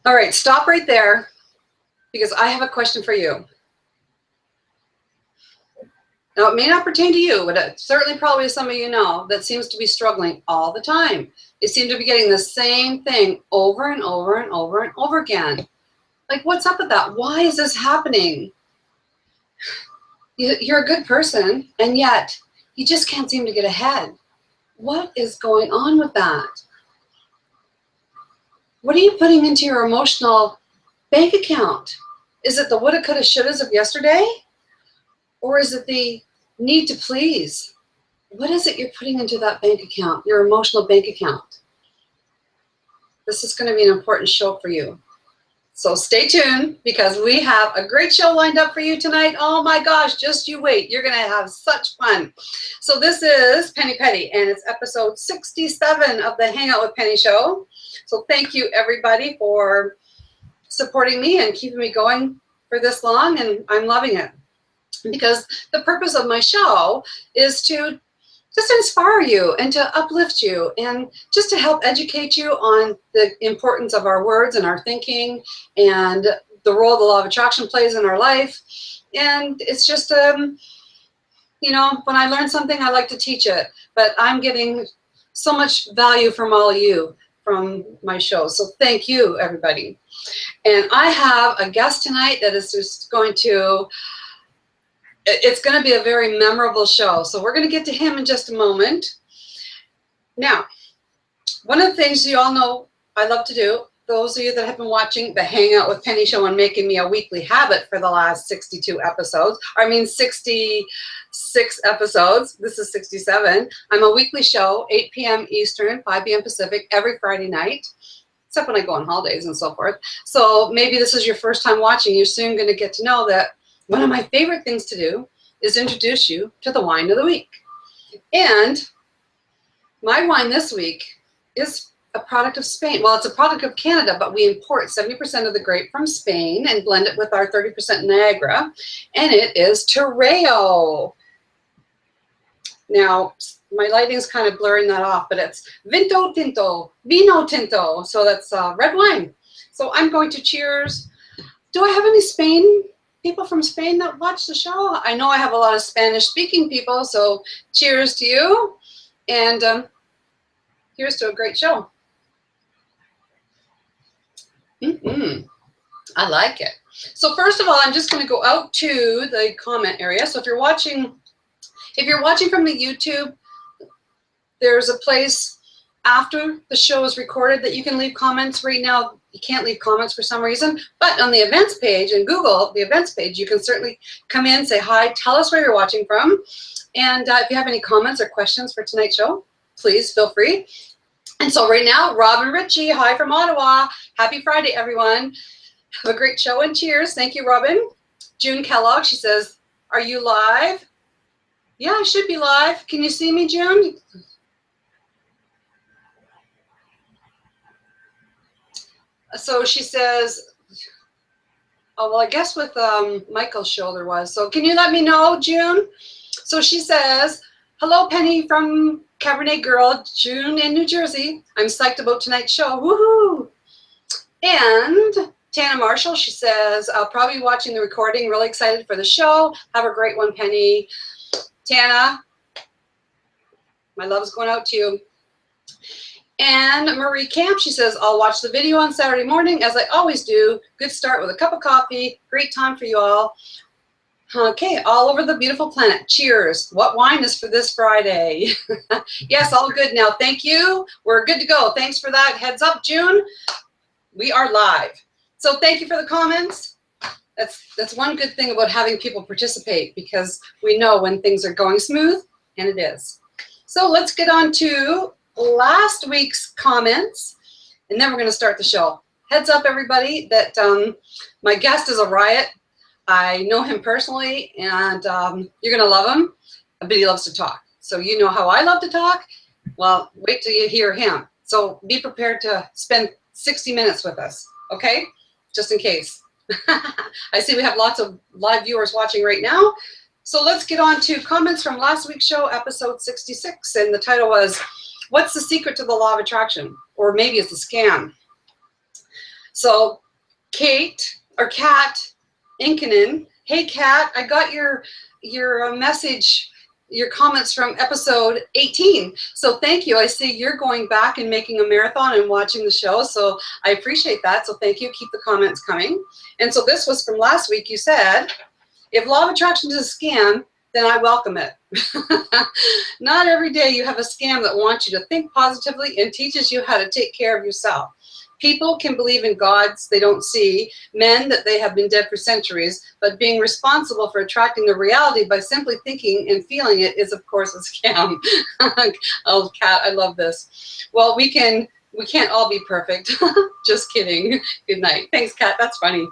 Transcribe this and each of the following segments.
All right, stop right there because I have a question for you. Now, it may not pertain to you, but it certainly probably is somebody you know that seems to be struggling all the time. You seem to be getting the same thing over and over and over and over again. Like, what's up with that? Why is this happening? You're a good person, and yet you just can't seem to get ahead. What is going on with that? What are you putting into your emotional bank account? Is it the woulda, coulda, shouldas of yesterday? Or is it the need to please? What is it you're putting into that bank account, your emotional bank account? This is going to be an important show for you. So stay tuned because we have a great show lined up for you tonight. Oh my gosh, just you wait. You're going to have such fun. So this is Penny Peddie, and it's episode 67 of the Hangout with Penny show. So thank you, everybody, for supporting me and keeping me going for this long, and I'm loving it. Because the purpose of my show is to just inspire you and to uplift you and just to help educate you on the importance of our words and our thinking and the role the law of attraction plays in our life. And it's just, you know, when I learn something, I like to teach it. But I'm getting so much value from all of you from my show. So thank you, everybody. And I have a guest tonight that is just going to... It's going to be a very memorable show. So we're going to get to him in just a moment. Now, one of the things you all know I love to do, those of you that have been watching the Hangout with Penny show and making me a weekly habit for the last 66 episodes. This is 67. I'm a weekly show, 8 p.m. Eastern, 5 p.m. Pacific, every Friday night, except when I go on holidays and so forth. So maybe this is your first time watching. You're soon going to get to know that one of my favorite things to do is introduce you to the wine of the week. And my wine this week is a product of Spain. Well, it's a product of Canada, but we import 70% of the grape from Spain and blend it with our 30% Niagara, and it is Terreo. Now, my lighting's kind of blurring that off, but it's Vino Tinto, so that's red wine. So I'm going to cheers. Do I have any people from Spain that watch the show? I know I have a lot of Spanish-speaking people, so cheers to you, and here's to a great show. I like it. So first of all, I'm just going to go out to the comment area. So if you're watching from the YouTube, there's a place after the show is recorded that you can leave comments. Right now, you can't leave comments for some reason, but on the events page in Google, the events page, you can certainly come in, say hi, tell us where you're watching from, and if you have any comments or questions for tonight's show, please feel free. And so right now, Robin Ritchie, hi from Ottawa. Happy Friday, everyone. Have a great show and cheers. Thank you, Robin. June Kellogg, she says, are you live? Yeah, I should be live. Can you see me, June? So she says, oh, well, I guess with Michael's show there was. So can you let me know, June? So she says, hello, Penny from Cabernet Girl, June in New Jersey. I'm psyched about tonight's show. Woohoo! And Tana Marshall, she says, I'll probably be watching the recording. Really excited for the show. Have a great one, Penny. Tana, my love's going out to you. And Marie Camp, she says, I'll watch the video on Saturday morning, as I always do. Good start with a cup of coffee. Great time for you all. Okay, all over the beautiful planet. Cheers. What wine is for this Friday? Yes, all good now. Thank you. We're good to go. Thanks for that. Heads up, June. We are live. So thank you for the comments. That's one good thing about having people participate, because we know when things are going smooth, and it is. So let's get on to last week's comments, and then we're going to start the show. Heads up, everybody, that my guest is a riot. I know him personally, and you're going to love him, but he loves to talk. So you know how I love to talk? Well, wait till you hear him. So be prepared to spend 60 minutes with us, okay? Just in case. I see we have lots of live viewers watching right now. So let's get on to comments from last week's show, episode 66, and the title was, What's the Secret to the Law of Attraction? Or maybe it's a scam. So Kate or Kat Inkinen, hey Kat, I got your message, your comments from episode 18. So thank you. I see you're going back and making a marathon and watching the show. So I appreciate that. So thank you. Keep the comments coming. And so this was from last week. You said, if law of attraction is a scam, then I welcome it. Not every day you have a scam that wants you to think positively and teaches you how to take care of yourself. People can believe in gods they don't see, men that they have been dead for centuries, but being responsible for attracting the reality by simply thinking and feeling it is, of course, a scam. Oh, Kat, I love this. Well, we can't all be perfect. Just kidding. Good night. Thanks, Kat. That's funny.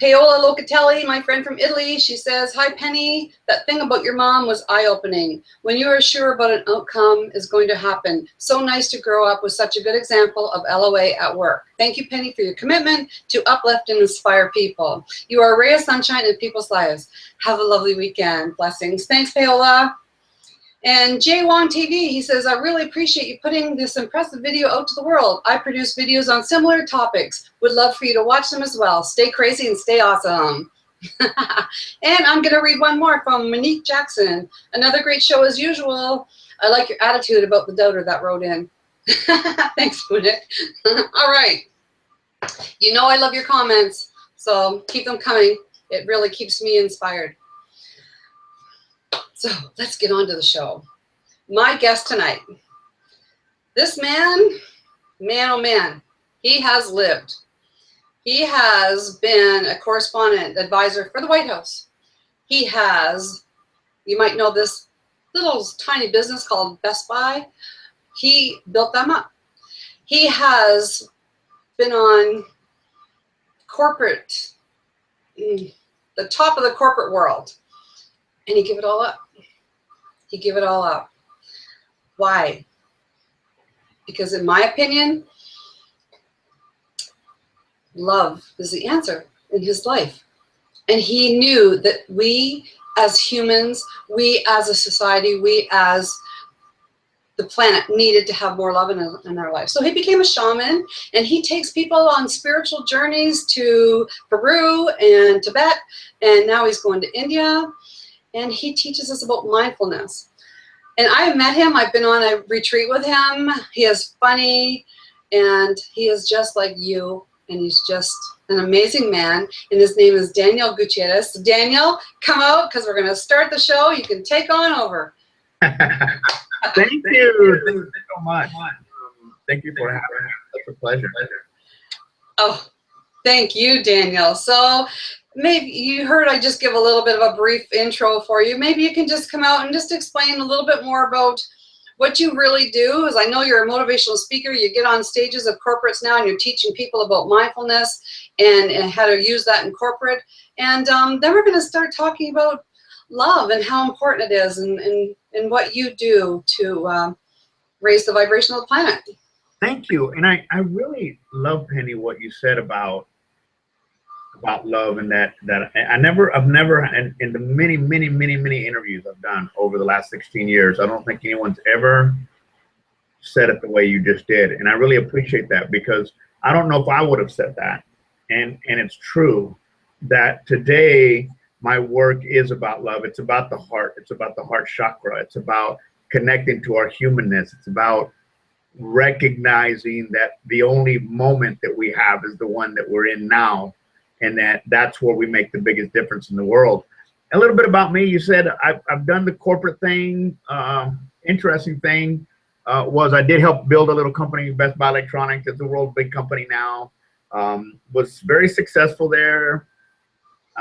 Paola Locatelli, my friend from Italy, she says, hi, Penny. That thing about your mom was eye-opening. When you are sure about an outcome is going to happen. So nice to grow up with such a good example of LOA at work. Thank you, Penny, for your commitment to uplift and inspire people. You are a ray of sunshine in people's lives. Have a lovely weekend. Blessings. Thanks, Paola. And Jay Wong TV, he says, I really appreciate you putting this impressive video out to the world. I produce videos on similar topics. Would love for you to watch them as well. Stay crazy and stay awesome. And I'm going to read one more from Monique Jackson. Another great show as usual. I like your attitude about the doubter that wrote in. Thanks, Monique. All right. You know I love your comments, so keep them coming. It really keeps me inspired. So let's get on to the show. My guest tonight, this man, oh man, he has lived. He has been a correspondent advisor for the White House. He has, you might know this little tiny business called Best Buy. He built them up. He has been on corporate, the top of the corporate world, and he gave it all up. He gave it all up. Why? Because in my opinion, love is the answer in his life. And he knew that we as humans, we as a society, we as the planet needed to have more love in our life. So he became a shaman, and he takes people on spiritual journeys to Peru and Tibet, and now he's going to India. And he teaches us about mindfulness. And I have met him. I've been on a retreat with him. He is funny, and he is just like you, and he's just an amazing man. And his name is Daniel Gutierrez. So Daniel, come out, because we're going to start the show. You can take on over. Thank you. Thank you so much. Thank you for having me. It's a pleasure. Oh, thank you, Daniel. So maybe you heard I just give a little bit of a brief intro for you. Maybe you can just come out and just explain a little bit more about what you really do. As I know you're a motivational speaker, you get on stages of corporates now and you're teaching people about mindfulness and how to use that in corporate. And then we're going to start talking about love and how important it is and what you do to raise the vibration of the planet. Thank you. And I really love, Penny, what you said about love, and that I've never in the many interviews I've done over the last 16 years, I don't think anyone's ever said it the way you just did. And I really appreciate that, because I don't know if I would have said that. And it's true that today my work is about love. It's about the heart. It's about the heart chakra. It's about connecting to our humanness. It's about recognizing that the only moment that we have is the one that we're in now, and that's where we make the biggest difference in the world. A little bit about me. You said I've done the corporate thing. Interesting thing was I did help build a little company, Best Buy Electronics. It's a world big company now. Was very successful there.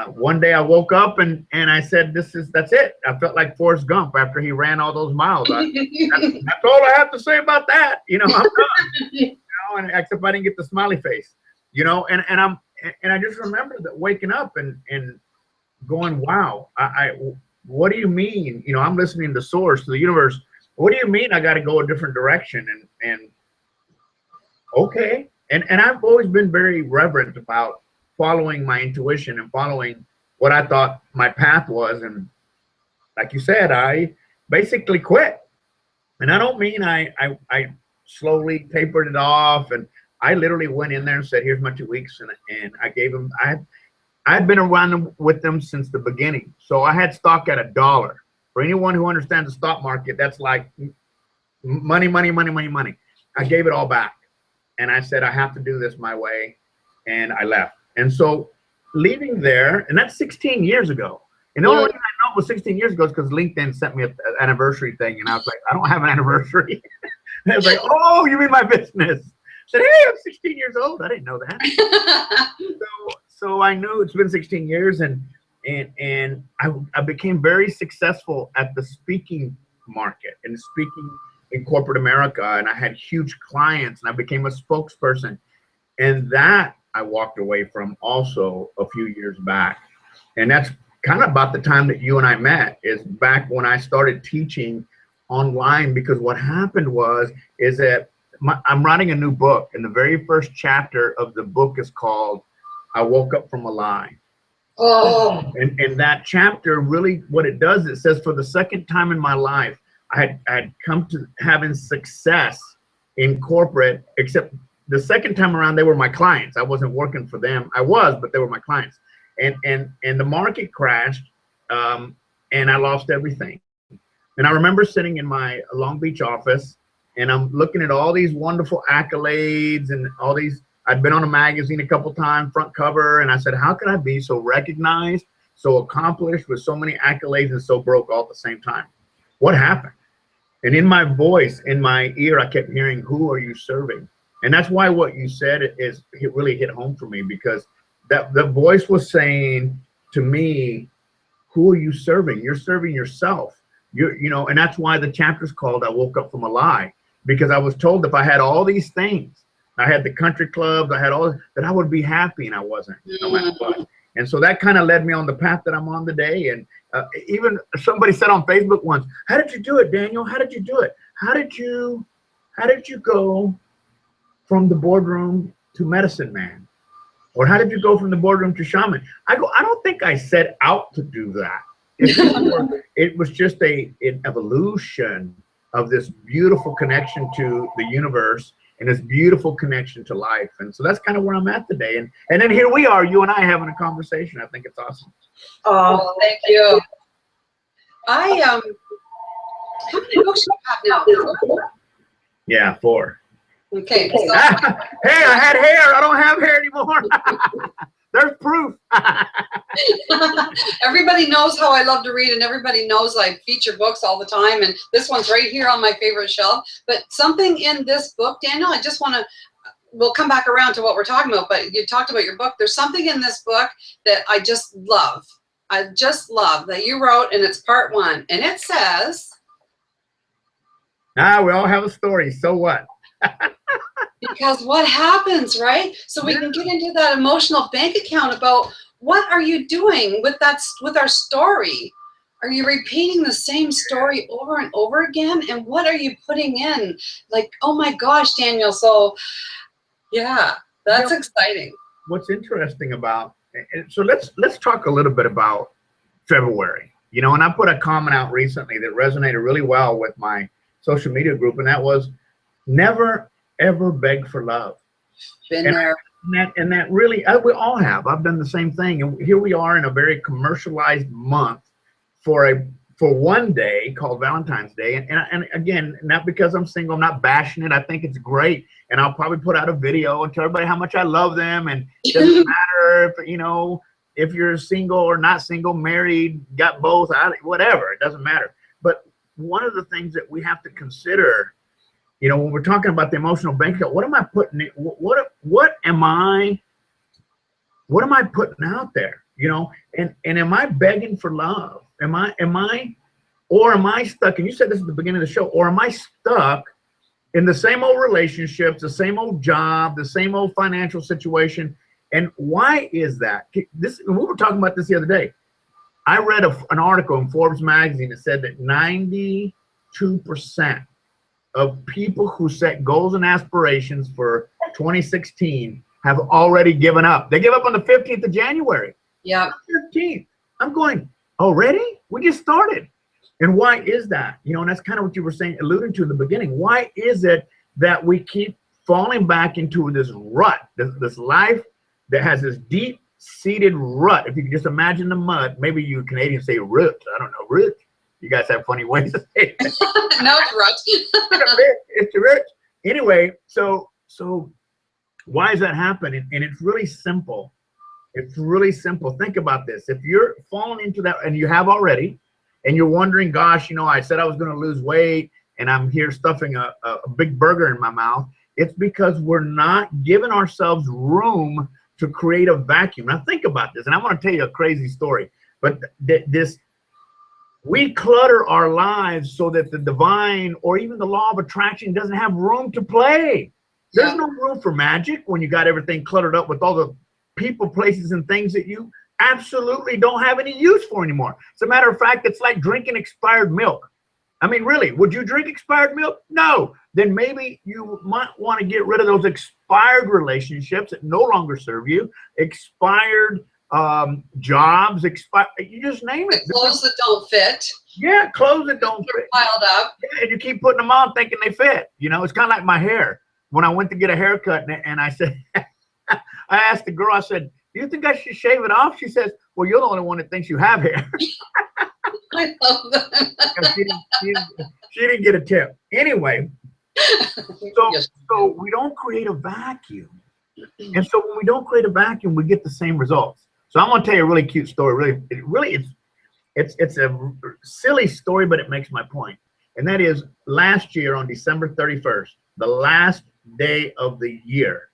One day I woke up and I said, that's it. I felt like Forrest Gump after he ran all those miles. That's all I have to say about that. You know, I'm done. You know, and except I didn't get the smiley face. You know, and I just remember that waking up and going, wow, what do you mean? You know, I'm listening to Source, to the universe. What do you mean I got to go a different direction? And okay. And I've always been very reverent about following my intuition and following what I thought my path was. And like you said, I basically quit. And I don't mean I slowly tapered it off. And I literally went in there and said, here's my 2 weeks. And I gave them, I'd been around with them since the beginning. So I had stock at $1. For anyone who understands the stock market, that's like money, money, money, money, money. I gave it all back. And I said, I have to do this my way. And I left. And so leaving there, and that's 16 years ago. And the only reason I know it was 16 years ago is because LinkedIn sent me an anniversary thing. And I was like, I don't have an anniversary. And I was like, oh, you mean my business? I said, hey, I'm 16 years old. I didn't know that. So I knew it's been 16 years. And I became very successful at the speaking market and speaking in corporate America. And I had huge clients and I became a spokesperson. And that I walked away from also a few years back. And that's kind of about the time that you and I met, is back when I started teaching online. Because what happened is that I'm writing a new book, and the very first chapter of the book is called I Woke Up From a Lie. Oh. And that chapter really, what it does, it says, for the second time in my life, I had come to having success in corporate, except the second time around, they were my clients. I wasn't working for them. I was, but they were my clients. And the market crashed, and I lost everything. And I remember sitting in my Long Beach office, and I'm looking at all these wonderful accolades and all these. I'd been on a magazine a couple times, front cover, and I said, how can I be so recognized, so accomplished, with so many accolades and so broke all at the same time? What happened? And in my voice, in my ear, I kept hearing, who are you serving? And that's why what you said it really hit home for me, because that the voice was saying to me, who are you serving? You're serving yourself. You know, and that's why the chapter's called I Woke Up From a Lie, because I was told if I had all these things, I had the country clubs, I had all that, I would be happy, and I wasn't, no matter what. And so that kind of led me on the path that I'm on today. And even somebody said on Facebook once, how did you do it, Daniel? How did you do it? How did you go from the boardroom to medicine man? Or how did you go from the boardroom to shaman? I don't think I set out to do that. It was just an evolution of this beautiful connection to the universe and this beautiful connection to life. And so that's kind of where I'm at today. And then here we are, you and I having a conversation. I think it's awesome. Oh, thank you. How many books do you have now? Yeah, 4. Okay. So hey, I had hair. I don't have hair anymore. There's proof. everybody knows how I love to read, and everybody knows I feature books all the time. And this one's right here on my favorite shelf. But something in this book, Daniel, I just want to, we'll come back around to what we're talking about, but you talked about your book. There's something in this book that I just love. I just love that you wrote, and it's part 1. And it says, we all have a story. So what? Because what happens, right? So we can get into that emotional bank account about what are you doing with our story? Are you repeating the same story over and over again? And what are you putting in? Like, oh my gosh, Daniel. So yeah, that's exciting. What's interesting about, so let's talk a little bit about February. You know, and I put a comment out recently that resonated really well with my social media group, and that was, never ever beg for love. Been there. And that really, we all have. I've done the same thing. And here we are in a very commercialized month for one day called Valentine's Day. And again, not because I'm single, I'm not bashing it. I think it's great. And I'll probably put out a video and tell everybody how much I love them. And it doesn't matter if, you know, if you're single or not single, married, got both, whatever, it doesn't matter. But one of the things that we have to consider, you know, when we're talking about the emotional bank account, what am I putting in, what am I putting out there? You know, and am I begging for love? Am I stuck? And you said this at the beginning of the show, or am I stuck in the same old relationships, the same old job, the same old financial situation? And why is that? We were talking about this the other day. I read an article in Forbes magazine that said that 92% of people who set goals and aspirations for 2016 have already given up. They give up on the 15th of January. Yeah. 15th. I'm going, already? We just started. And why is that? You know, and that's kind of what you were saying, alluding to in the beginning. Why is it that we keep falling back into this rut, this life that has this deep-seated rut. If you can just imagine the mud, maybe you Canadians say root. I don't know, root. You guys have funny ways to say it. No, it's rut. It's a root. Anyway, so why does that happen? And it's really simple. It's really simple. Think about this. If you're falling into that, and you have already, and you're wondering, gosh, you know, I said I was going to lose weight, and I'm here stuffing a big burger in my mouth, it's because we're not giving ourselves room to create a vacuum. Now think about this, and I want to tell you a crazy story, but we clutter our lives so that the divine or even the law of attraction doesn't have room to play. There's no room for magic when you got everything cluttered up with all the people, places, and things that you absolutely don't have any use for anymore. As a matter of fact, it's like drinking expired milk. I mean, really, would you drink expired milk? No. Then maybe you might want to get rid of those expired relationships that no longer serve you, expired jobs, you just name it. Clothes that don't fit. Yeah, clothes that don't fit. Piled up. Yeah, and you keep putting them on thinking they fit. You know, it's kind of like my hair. When I went to get a haircut, and I said, I asked the girl, I said, do you think I should shave it off? She says, well, you're the only one that thinks you have hair. I love that. She didn't get a tip. Anyway, so we don't create a vacuum. And so when we don't create a vacuum, we get the same results. So I'm going to tell you a really cute story. It's a silly story, but it makes my point. And that is last year on December 31st, the last day of the year,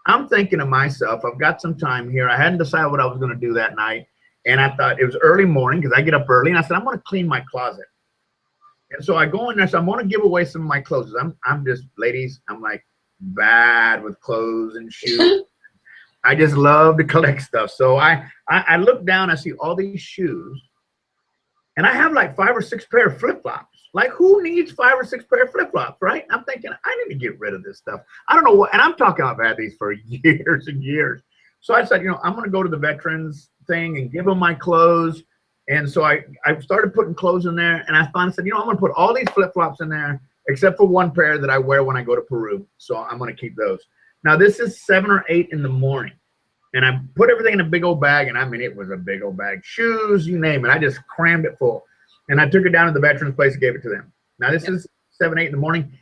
I'm thinking to myself, I've got some time here. I hadn't decided what I was going to do that night. And I thought it was early morning because I get up early. And I said, I'm going to clean my closet. And so I go in there. So I'm going to give away some of my clothes. I'm just, ladies, I'm like bad with clothes and shoes. I just love to collect stuff. So I look down, I see all these shoes. And I have like 5 or 6 pair of flip-flops. Like, who needs 5 or 6 pair of flip-flops, right? I'm thinking, I need to get rid of this stuff. I don't know what, and I'm talking, I've had these for years and years. So I said, you know, I'm going to go to the veterans thing and give them my clothes. And so I started putting clothes in there, and I finally said, you know, I'm going to put all these flip-flops in there, except for 1 pair that I wear when I go to Peru. So I'm going to keep those. Now, this is 7 or 8 in the morning. And I put everything in a big old bag, and I mean, it was a big old bag. Shoes, you name it. I just crammed it full. And I took it down to the veterans place and gave it to them. Now, this is 7, 8 in the morning.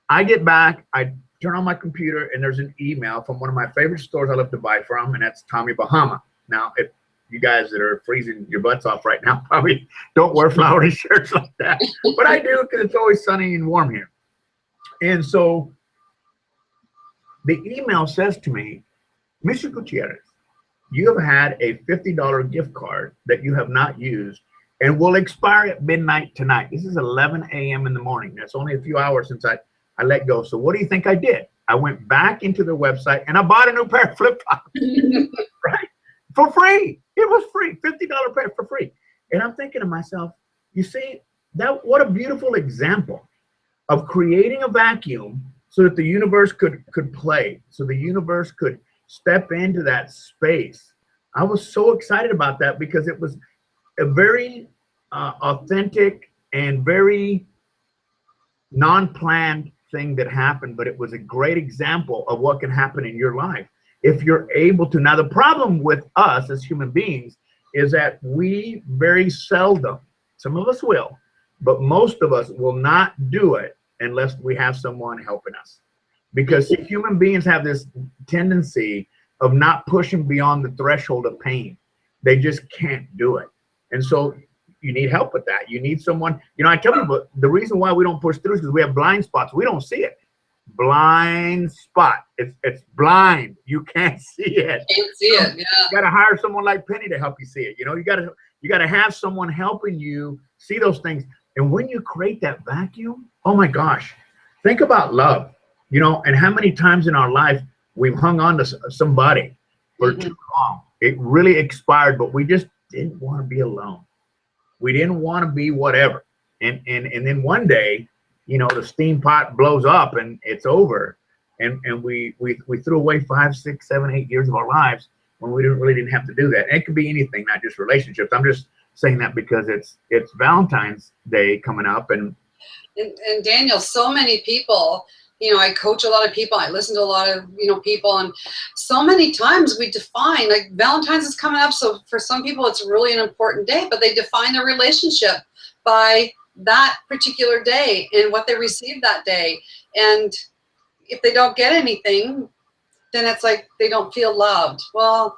I get back, I turn on my computer, and there's an email from one of my favorite stores I love to buy from, and that's Tommy Bahama. Now, if you guys that are freezing your butts off right now probably don't wear flowery shirts like that. But I do because it's always sunny and warm here. And so the email says to me, Mr. Gutierrez, you have had a $50 gift card that you have not used and will expire at midnight tonight. This is 11 a.m. in the morning. That's only a few hours since I let go. So what do you think I did? I went back into their website and I bought a new pair of flip-flops, right? For free. It was free, $50 pair for free. And I'm thinking to myself, you see, what a beautiful example of creating a vacuum so that the universe could play, so the universe could step into that space. I was so excited about that because it was a very authentic and very non-planned thing that happened, but it was a great example of what can happen in your life if you're able to. Now, the problem with us as human beings is that we very seldom, some of us will, but most of us will not do it unless we have someone helping us. Because human beings have this tendency of not pushing beyond the threshold of pain. They just can't do it. And so you need help with that. You need someone, you know, I tell people the reason why we don't push through is because we have blind spots. We don't see it. Blind spot. It's blind. You can't see it. Can't see it, yeah. You gotta hire someone like Penny to help you see it. You know, you gotta have someone helping you see those things. And when you create that vacuum, oh my gosh, think about love. You know, and how many times in our life we've hung on to somebody for too long. It really expired, but we just didn't want to be alone. We didn't want to be whatever. And then one day, you know, the steam pot blows up and it's over. And we threw away 5, 6, 7, 8 years of our lives when we really didn't have to do that. And it could be anything, not just relationships. I'm just saying that because it's Valentine's Day coming up. And Daniel, so many people, I coach a lot of people. I listen to a lot of, people. And so many times we define, like Valentine's is coming up. So for some people, it's really an important day, but they define their relationship by that particular day and what they received that day. And if they don't get anything, then it's like they don't feel loved. Well,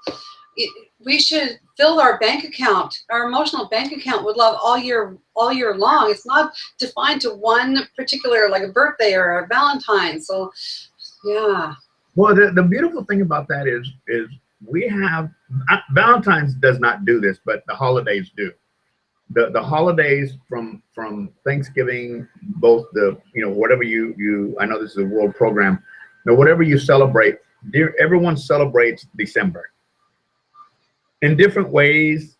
we should fill our bank account, our emotional bank account, with love all year long. It's not defined to one particular, like a birthday or a Valentine. So, yeah. Well, the beautiful thing about that is we have, Valentine's does not do this, but the holidays do. The holidays from Thanksgiving, both the, whatever you I know this is a world program, whatever you celebrate, everyone celebrates December. In different ways,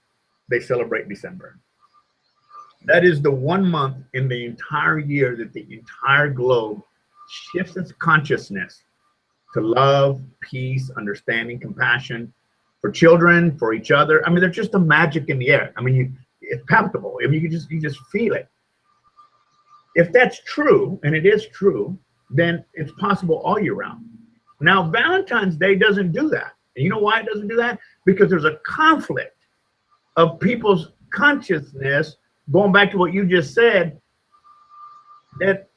they celebrate December. That is the one month in the entire year that the entire globe shifts its consciousness to love, peace, understanding, compassion for children, for each other. I mean, there's just a magic in the air. I mean, it's palpable. I mean, you just feel it. If that's true, and it is true, then it's possible all year round. Now, Valentine's Day doesn't do that. And you know why it doesn't do that? Because there's a conflict of people's consciousness, going back to what you just said, that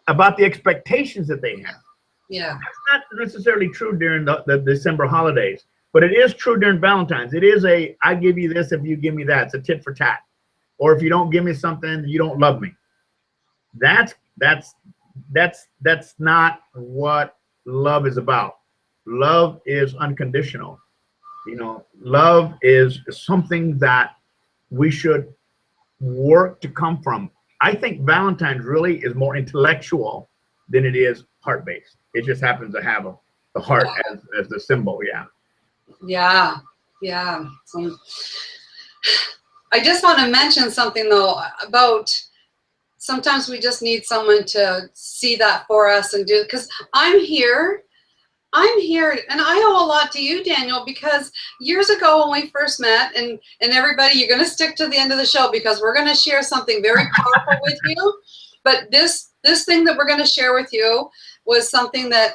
about the expectations that they have. Yeah. That's not necessarily true during the December holidays, but it is true during Valentine's. It is I give you this if you give me that. It's a tit for tat. Or if you don't give me something, you don't love me. That's not what love is about. Love is unconditional. Love is something that we should work to come from. I think Valentine's really is more intellectual than it is heart-based. It just happens to have the heart as the symbol. Yeah. So, I just want to mention something though about sometimes we just need someone to see that for us and do, because I'm here and I owe a lot to you, Daniel, because years ago when we first met, and everybody, you're going to stick to the end of the show because we're going to share something very powerful with you. But this thing that we're going to share with you was something that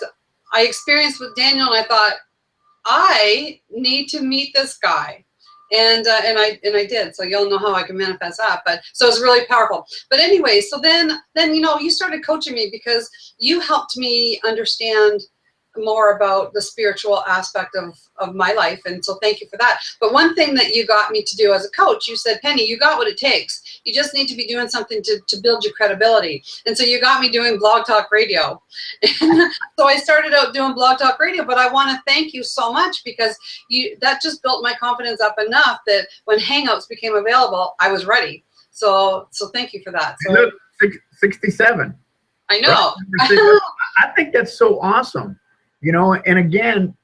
I experienced with Daniel, and I thought, I need to meet this guy. And I did. So you'll know how I can manifest that. But so it's really powerful. But anyway, so then you started coaching me because you helped me understand more about the spiritual aspect of my life. And so thank you for that. But one thing that you got me to do as a coach, you said, Penny, you got what it takes. You just need to be doing something to build your credibility. And so you got me doing Blog Talk Radio. And so I started out doing Blog Talk Radio, but I want to thank you so much because that just built my confidence up enough that when Hangouts became available, I was ready. So thank you for that. So, look, 67. I know. Right? I think that's so awesome. And again,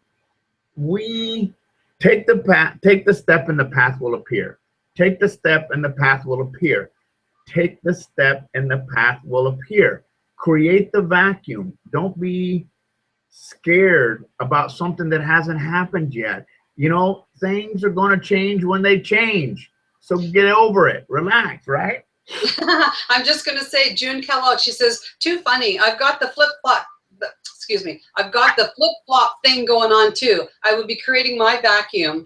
we take the step and the path will appear. Take the step and the path will appear. Take the step and the path will appear. Create the vacuum. Don't be scared about something that hasn't happened yet. Things are going to change when they change. So get over it. Relax, right? I'm just going to say, June Kellogg, she says, too funny. I've got the flip-flop. I've got the flip-flop thing going on too. I will be creating my vacuum.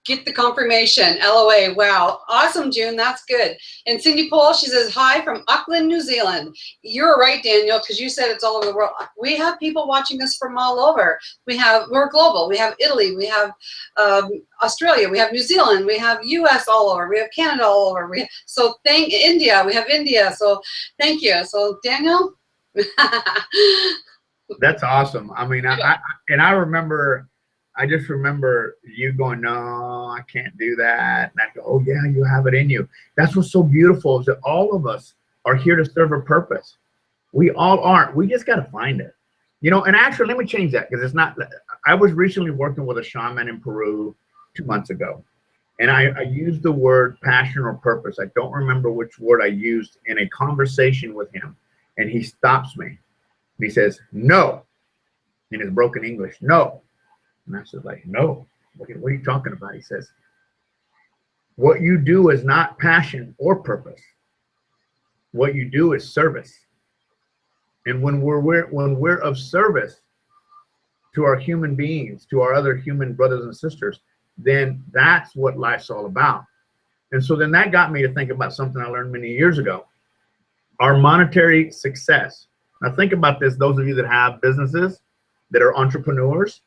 Get the confirmation. LOA. Wow. Awesome, June. That's good. And Cindy Pohl, she says, hi from Auckland, New Zealand. You're right, Daniel, because you said it's all over the world. We have people watching us from all over. We're global. We have Italy. We have Australia. We have New Zealand. We have US all over. We have Canada all over. India. We have India. So thank you. So Daniel. That's awesome. I mean, I just remember you going, no, I can't do that. And I go, oh yeah, you have it in you. That's what's so beautiful is that all of us are here to serve a purpose. We all aren't. We just got to find it. And actually, let me change that because it's not, I was recently working with a shaman in Peru 2 months ago. And I used the word passion or purpose. I don't remember which word I used in a conversation with him. And he stops me. And he says, no, in his broken English, no. And I said, like, no, what are you talking about? He says, what you do is not passion or purpose. What you do is service. And when we're of service to our human beings, to our other human brothers and sisters, then that's what life's all about. And so then that got me to think about something I learned many years ago. Our monetary success. Now think about this, those of you that have businesses, that are entrepreneurs,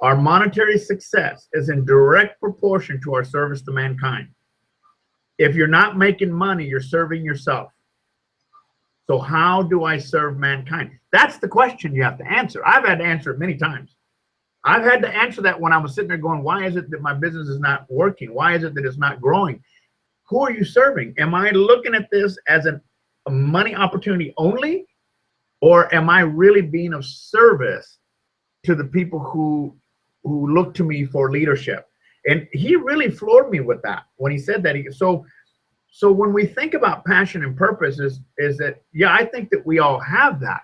our monetary success is in direct proportion to our service to mankind. If you're not making money, you're serving yourself. So how do I serve mankind? That's the question you have to answer. I've had to answer it many times. I've had to answer that when I was sitting there going, why is it that my business is not working? Why is it that it's not growing? Who are you serving? Am I looking at this as a money opportunity only? Or am I really being of service to the people who look to me for leadership? And he really floored me with that when he said that. So when we think about passion and purpose is that, yeah, I think that we all have that.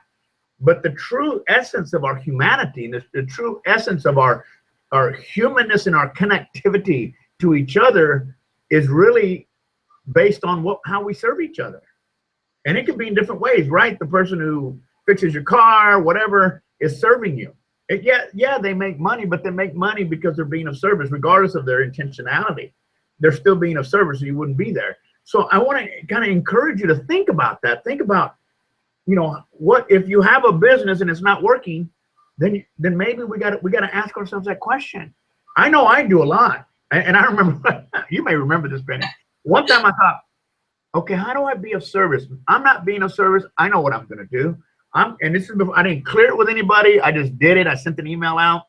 But the true essence of our humanity, the true essence of our humanness and our connectivity to each other is really based on how we serve each other. And it can be in different ways, right? The person who fixes your car, whatever, is serving you. Yeah, they make money, but they make money because they're being of service, regardless of their intentionality. They're still being of service, or you wouldn't be there. So I want to kind of encourage you to think about that. Think about, what if you have a business and it's not working, then maybe we got to ask ourselves that question. I know I do a lot, and I remember you may remember this, Penny. One time I thought, okay, how do I be of service? I'm not being of service. I know what I'm going to do. And this is before, I didn't clear it with anybody. I just did it. I sent an email out,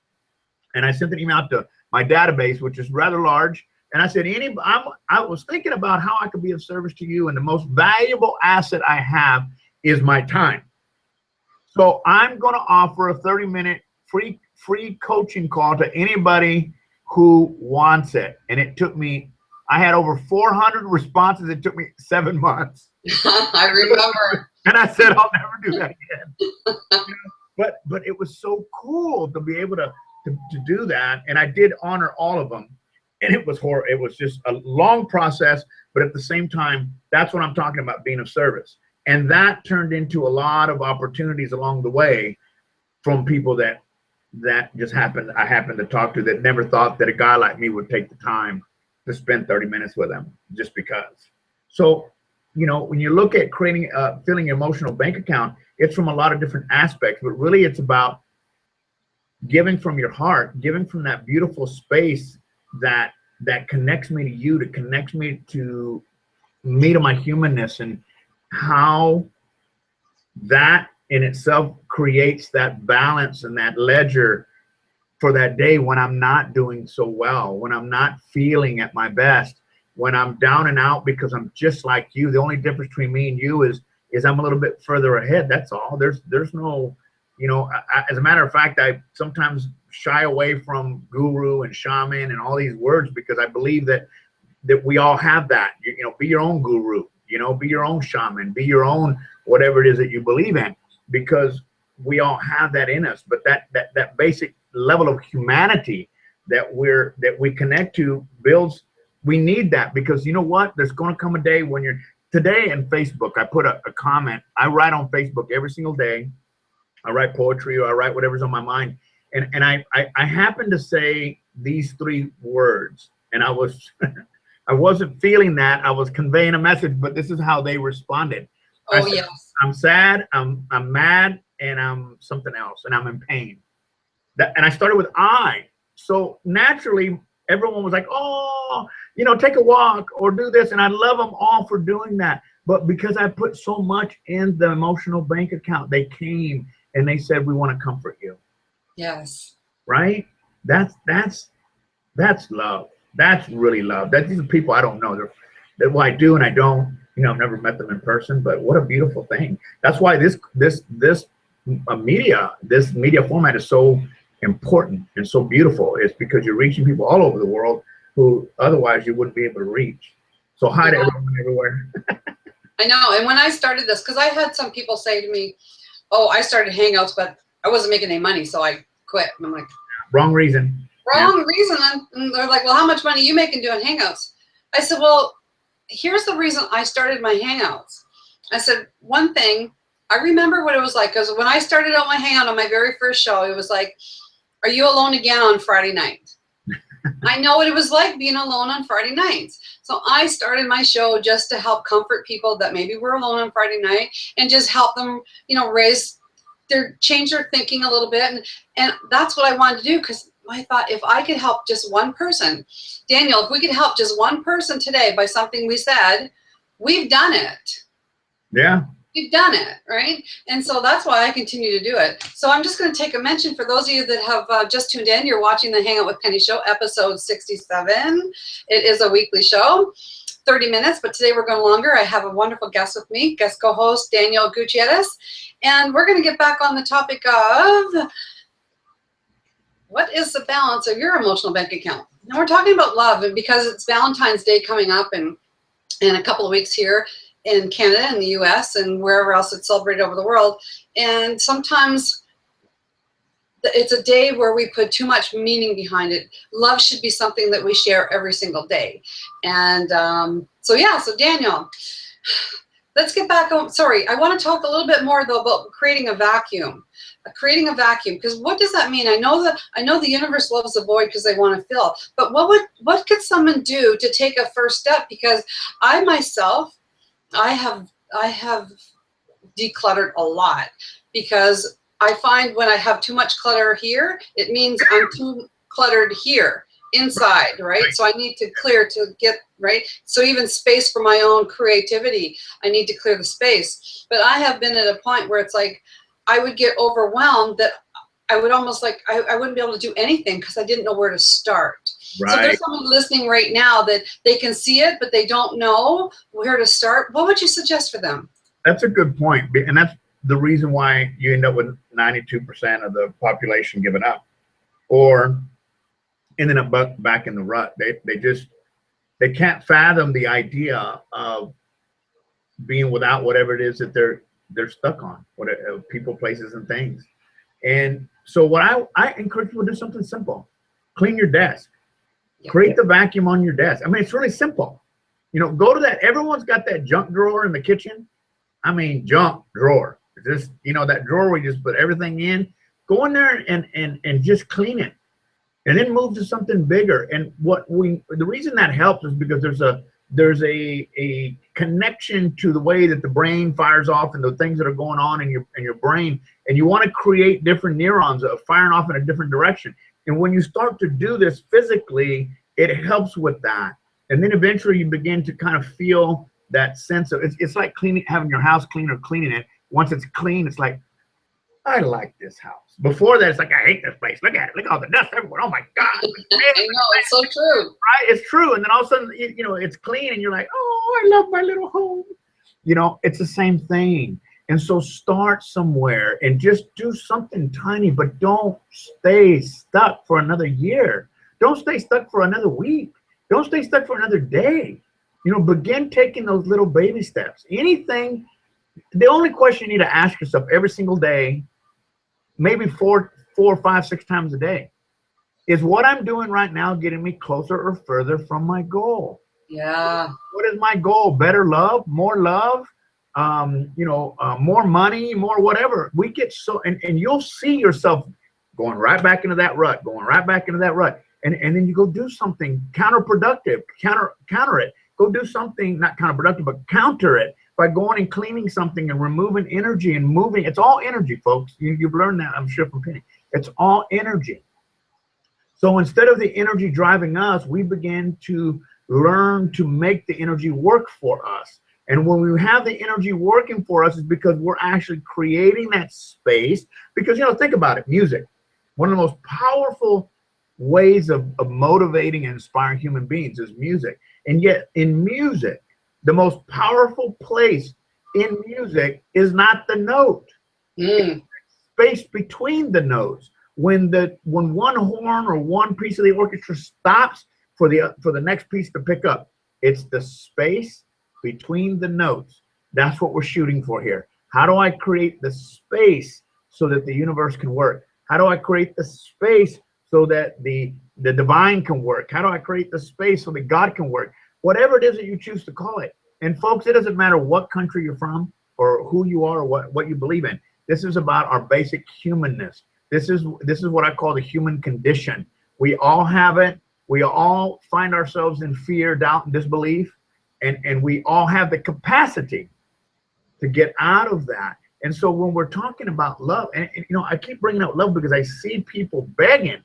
and I sent an email out to my database, which is rather large. And I said, I was thinking about how I could be of service to you, and the most valuable asset I have is my time. So I'm going to offer a 30-minute free coaching call to anybody who wants it. And it took me, I had over 400 responses. It took me 7 months. I remember. And I said, I'll never do that again. But it was so cool to be able to do that. And I did honor all of them. And it was horrible. It was just a long process, but at the same time, that's what I'm talking about, being of service. And that turned into a lot of opportunities along the way from people that just I happened to talk to, that never thought that a guy like me would take the time to spend 30 minutes with them just because. So, when you look at creating, filling your emotional bank account, it's from a lot of different aspects, but really it's about giving from your heart, giving from that beautiful space that connects me to you, that connects me to my humanness, and how that in itself creates that balance and that ledger for that day when I'm not doing so well, when I'm not feeling at my best, when I'm down and out because I'm just like you. The only difference between me and you is I'm a little bit further ahead. That's all. There's no, as a matter of fact, I sometimes shy away from guru and shaman and all these words because I believe that we all have that. Be your own guru, be your own shaman, be your own whatever it is that you believe in, because we all have that in us. But that basic level of humanity that we connect to builds. We need that, because you know what? There's going to come a day when today in Facebook, I put a comment. I write on Facebook every single day. I write poetry, or I write whatever's on my mind. And I happened to say these 3 words, and I wasn't feeling that. I was conveying a message, but this is how they responded. Oh, said, yes. I'm sad, I'm mad, and I'm something else, and I'm in pain. And I started with I. So naturally, everyone was like, oh, take a walk or do this. And I love them all for doing that. But because I put so much in the emotional bank account, they came and they said, we want to comfort you. Yes. Right? That's love. That's really love. These are people I don't know. They're well, I do and I don't. I've never met them in person, but what a beautiful thing. That's why this media format is so important and so beautiful. It's because you're reaching people all over the world who otherwise you wouldn't be able to reach. So hi to everyone everywhere. I know. And when I started this, because I had some people say to me, oh, I started Hangouts, but I wasn't making any money, so I quit. And I'm like, wrong reason. Wrong reason. And they're like, well, how much money are you making doing Hangouts? I said, well, here's the reason I started my Hangouts. I said, one thing, I remember what it was like, because when I started out my Hangout on my very first show, it was like, are you alone again on Friday night? I know what it was like being alone on Friday nights. So I started my show just to help comfort people that maybe were alone on Friday night and just help them, you know, change their thinking a little bit. And that's what I wanted to do, because I thought if I could help just one person, Daniel, if we could help just one person today by something we said, we've done it. Yeah. We've done it, right? And so that's why I continue to do it. So I'm just going to take a mention for those of you that have just tuned in. You're watching the Hangout with Penny show, episode 67. It is a weekly show, 30 minutes, but today we're going longer. I have a wonderful guest with me, guest co-host Daniel Gutierrez. And we're going to get back on the topic of what is the balance of your emotional bank account? Now we're talking about love, and because it's Valentine's Day coming up in a couple of weeks here in Canada and the US and wherever else it's celebrated over the world. And sometimes it's a day where we put too much meaning behind it. Love should be something that we share every single day. And so Daniel, let's get back on. Sorry, I want to talk a little bit more though about creating a vacuum. Creating a vacuum, because what does that mean? I know the universe loves the void because they want to fill. But what could someone do to take a first step? Because I myself, I have decluttered a lot, because I find when I have too much clutter here, it means I'm too cluttered here inside, right? So I need to clear to get right. So even space for my own creativity, I need to clear the space. But I have been at a point where it's like I would get overwhelmed that I would almost like I wouldn't be able to do anything because I didn't know where to start. Right. So there's someone listening right now that they can see it, but they don't know where to start. What would you suggest for them? That's a good point. And that's the reason why you end up with 92% of the population giving up or ending up back in the rut. They can't fathom the idea of being without whatever it is that they're stuck on, people, places, and things. And so what I encourage people to do something simple. Clean your desk. Create the vacuum on your desk. I mean, it's really simple. You know, go to that. Everyone's got that junk drawer in the kitchen. I mean, junk drawer. Just, you know, that drawer where you just put everything in. Go in there and just clean it. And then move to something bigger. And the reason that helps is because there's a connection to the way that the brain fires off and the things that are going on in your brain. And you want to create different neurons firing off in a different direction. And when you start to do this physically, it helps with that. And then eventually you begin to kind of feel that sense of, it's like having your house clean or cleaning it. Once it's clean, it's like, I like this house. Before that, it's like, I hate this place. Look at it. Look at all the dust everywhere. Oh my God. I know, it's so true. Right? It's true. And then all of a sudden, you know, it's clean and you're like, oh, I love my little home. You know, it's the same thing. And so start somewhere and just do something tiny, but don't stay stuck for another year. Don't stay stuck for another week. Don't stay stuck for another day. You know, begin taking those little baby steps. Anything, the only question you need to ask yourself every single day, maybe four, 5, 6 times a day, is what I'm doing right now getting me closer or further from my goal? Yeah. What is my goal? Better love, more love, more money, more whatever. We get so, and you'll see yourself going right back into that rut, And then you go do something counterproductive, counter it. Go do something, not counterproductive, but counter it by going and cleaning something and removing energy and moving. It's all energy, folks. You've learned that, I'm sure, from Penny. It's all energy. So instead of the energy driving us, we begin to learn to make the energy work for us. And when we have the energy working for us, is because we're actually creating that space. Because, you know, think about it, music. One of the most powerful ways of motivating and inspiring human beings is music. And yet in music, the most powerful place in music is not the note. It's the space between the notes. When one horn or one piece of the orchestra stops for the next piece to pick up, it's the space between the notes. That's what we're shooting for here. How do I create the space so that the universe can work? How do I create the space so that the divine can work? How do I create the space so that God can work? Whatever it is that you choose to call it. And folks, it doesn't matter what country you're from. or who you are or what you believe in. This is about our basic humanness. This is what I call the human condition. We all have it. We all find ourselves in fear, doubt, and disbelief. And we all have the capacity to get out of that. And so when we're talking about love, and you know, I keep bringing up love because I see people begging.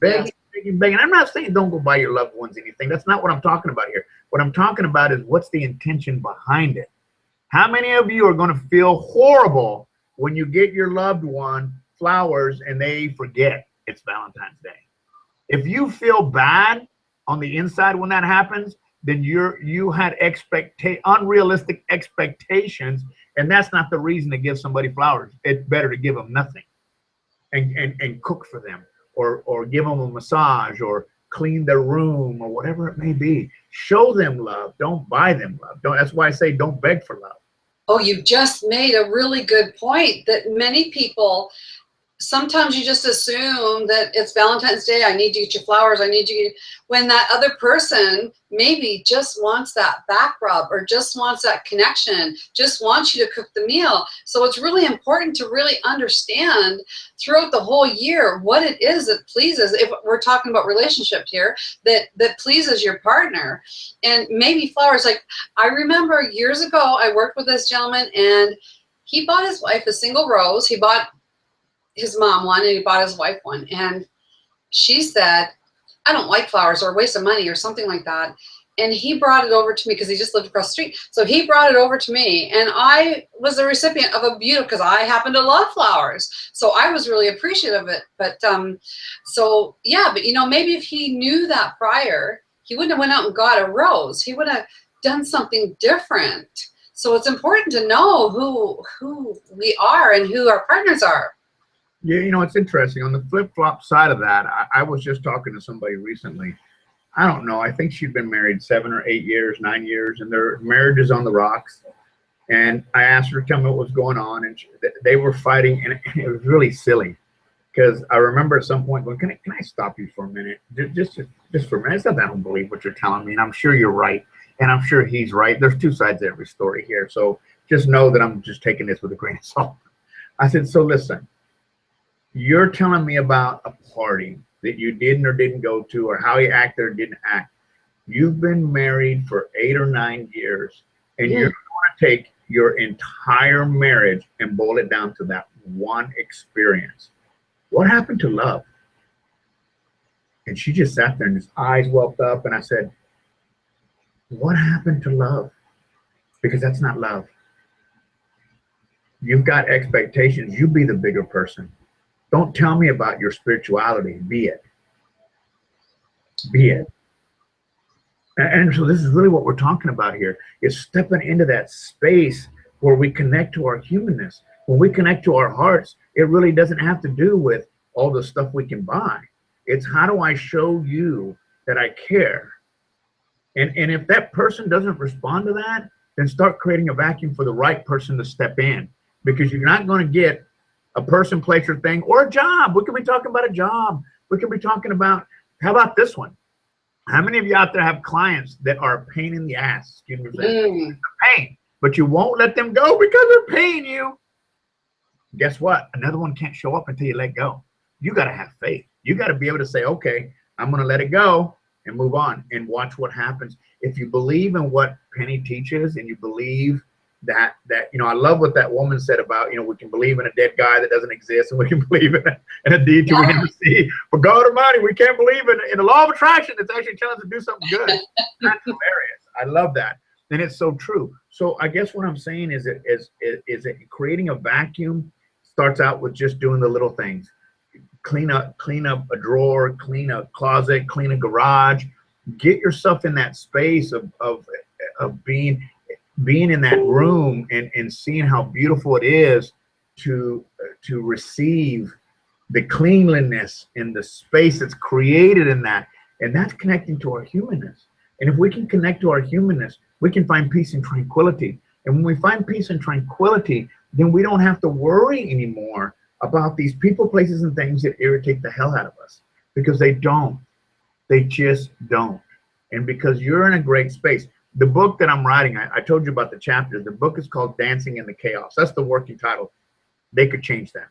Yes. I'm not saying don't go buy your loved ones anything. That's not what I'm talking about here. What I'm talking about is what's the intention behind it. How many of you are going to feel horrible when you get your loved one flowers and they forget it's Valentine's Day? If you feel bad on the inside when that happens, then you had unrealistic expectations, and that's not the reason to give somebody flowers. It's better to give them nothing and cook for them, or give them a massage, or clean their room, or whatever it may be. Show them love. Don't buy them love. That's why I say don't beg for love. Oh, you just made a really good point that many people, sometimes you just assume that it's Valentine's Day. I need to get you flowers. I need you, when that other person maybe just wants that back rub, or just wants that connection, just wants you to cook the meal. So it's really important to really understand throughout the whole year what it is that pleases, if we're talking about relationships here, that pleases your partner. And maybe flowers, like I remember years ago, I worked with this gentleman and he bought his wife a single rose. He bought his mom one and he bought his wife one. And she said, I don't like flowers, or a waste of money, or something like that. And he brought it over to me because he just lived across the street. So he brought it over to me, and I was the recipient of a beautiful, because I happen to love flowers. So I was really appreciative of it. But so yeah, but you know, maybe if he knew that prior, he wouldn't have went out and got a rose. He would have done something different. So it's important to know who we are and who our partners are. Yeah, you know, it's interesting. On the flip-flop side of that, I was just talking to somebody recently. I don't know. I think she'd been married 7 or 8 years, 9 years, and their marriage is on the rocks. And I asked her to tell me what was going on, and they were fighting, and it was really silly. Because I remember at some point going, can I stop you for a minute? Just for a minute. It's not that I don't believe what you're telling me, and I'm sure you're right, and I'm sure he's right. There's two sides to every story here. So just know that I'm just taking this with a grain of salt. I said, so listen. You're telling me about a party that you didn't or didn't go to, or how you acted or didn't act. You've been married for 8 or 9 years, and you're going to take your entire marriage and boil it down to that one experience. What happened to love? And she just sat there and his eyes welled up, and I said, what happened to love? Because that's not love. You've got expectations. You be the bigger person. Don't tell me about your spirituality. Be it. Be it. And so this is really what we're talking about here, is stepping into that space where we connect to our humanness. When we connect to our hearts, it really doesn't have to do with all the stuff we can buy. It's how do I show you that I care? And if that person doesn't respond to that, then start creating a vacuum for the right person to step in, because you're not going to get a person, place, or thing, or a job. We could be talking about a job. We could be talking about, how about this one? How many of you out there have clients that are a pain in the ass? Excuse me for saying pain, but you won't let them go because they're paying you. Guess what? Another one can't show up until you let go. You got to have faith. You got to be able to say, okay, I'm going to let it go and move on and watch what happens. If you believe in what Penny teaches, and you believe that you know, I love what that woman said about, you know, we can believe in a dead guy that doesn't exist, and we can believe in a deity we never see. But God Almighty, we can't believe in the law of attraction that's actually telling us to do something good. That's hilarious. I love that, and it's so true. So I guess what I'm saying is that creating a vacuum starts out with just doing the little things. Clean up a drawer, clean a closet, clean a garage. Get yourself in that space of being in that room and seeing how beautiful it is to receive the cleanliness and the space that's created in that. And that's connecting to our humanness. And if we can connect to our humanness, we can find peace and tranquility. And when we find peace and tranquility, then we don't have to worry anymore about these people, places, and things that irritate the hell out of us, because they don't. They just don't. And because you're in a great space, the book that I'm writing, I told you about the chapters. The book is called Dancing in the Chaos. That's the working title. They could change that,